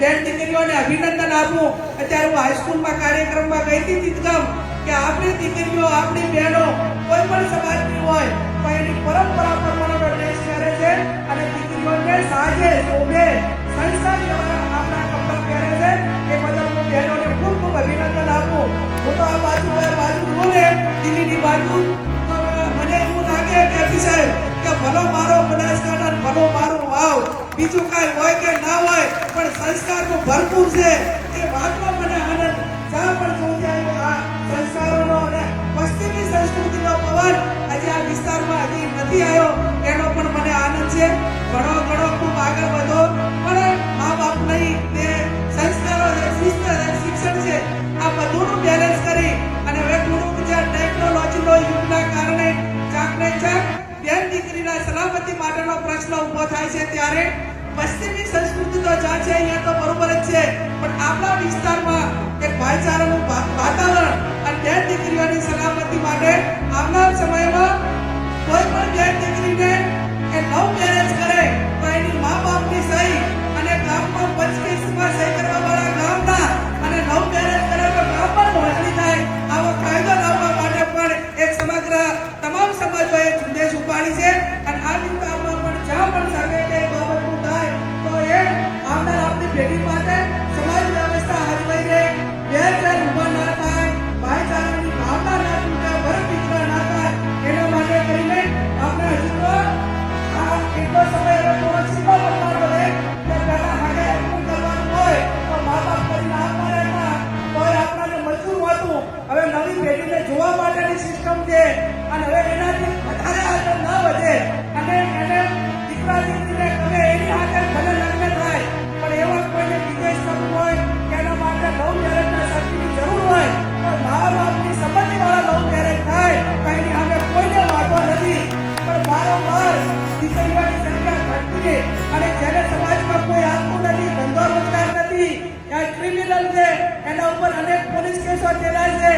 બેન દીકરીઓને અભિનંદન આપું. અત્યારે હું હાઈસ્કૂલમાં કાર્યક્રમમાં ગઈ હતી ચિત્તગામ કે આપણી દીકરીઓ આપણી બહેનો કોઈ પણ સમાજની હોય તો એની પરંપરા પ્રમાણેનો ડ્રેસ પહેરે છે અને દીકરીઓને સાજે શોભે સંસ્કાર આપણા કપડાં પહેરે છે. એ બદલ હું બહેનોને ખૂબ ખૂબ અભિનંદન આપું. હું તો આ બાજુ બોલે દિલ્હીની બાજુ મને એવું લાગે કે સાહેબ કે ભલો મારો બનાસકાંઠા ભલો મારો વાવ બીજું કાંઈ હોય કે ના હોય પણ સંસ્કારનું ભરપૂર છે એ વાતનો મને આનંદ જ્યાં પણ જોઈ જાય આ સંસ્કારોનો અને પશ્ચિમી સંસ્કૃતિનો પવન આજે આ વિસ્તારમાં હજી નથી આવ્યો એનો પણ મને આનંદ છે. ઘણો ખૂબ આગળ વધો પણ મા બાપ નહીં તે સંસ્કારો શિક્ષણ છે આ બધુંનું બેલેન્સ કરી અને હવે થોડુંક જે ટેકનોલોજીનો યુગના કારણે ચાકને ચાક બેન દીકરીના સલામતી માટેનો પ્રશ્ન ઊભો થાય છે ત્યારે પશ્ચિમી સંસ્કૃતિ તો જ્યાં છે અહીંયા તો બરોબર જ છે પણ આપણા વિસ્તારમાં એક ભાઈચારાનું વાતાવરણ અને બેન દીકરીઓની સલામતી માટે આવનાર સમયમાં કોઈ પણ બેન દીકરીને એ લવ મેરેજ કરે તો એની મા બાપની સહી અને ગામમાં પંચકેશમાં સહી કરવાવાળા ગામના અને લવ મેરેજ કરે તો ગામમાં નોંધણી થાય આવો કાયદો લાવવા માટે પણ એક સમગ્ર તમામ સમાજોએ ઝુંબેશ ઉપાડી છે અને આ વિસ્તારમાં પણ જ્યાં પણ શકે તે બાબતનું થાય તો એ આવનાર આપણી પેઢી માટે સમાજ વ્યવસ્થા હજવાઈ રહે, વેરઝેર ઊભા ના થાય, ભાઈચારાની ભાવના ના તૂટે, વરવિખર ના થાય એના માટે કરીને આપણે હજુ તો આ એટલો સમય એવો સીમો બનવાનો રહે કે પહેલા હાડે એટલું કરવાનું હોય તો મા બાપ કરીને આપવા રહેતા તો આપણાને મજબૂર હતું. હવે નવી પેઢીને જોવા માટેની સિસ્ટમ છે અને હવે એનાથી વધારે આગળ ન વધે અને એને દીકરા દીકરીને ગમે એની આગળ ભલે લગ્ન થાય પણ એવા કોઈને વિદેશ કરવું હોય કે એના માટે લવ મેરેજના સર્ટિફિકેટની જરૂર હોય તો મા બાપની સંબંધીવાળા લવ મેરેજ થાય તો એની સામે કોઈને વાંધો નથી. પણ વારંવાર દીકરીઓની સંખ્યા ઘટતી અને જેને સમાજમાં કોઈ આપતું નથી, ધંધો રોજગાર નથી, ક્રિમિનલ છે, એના ઉપર અનેક પોલીસ કેસો ચલાય છે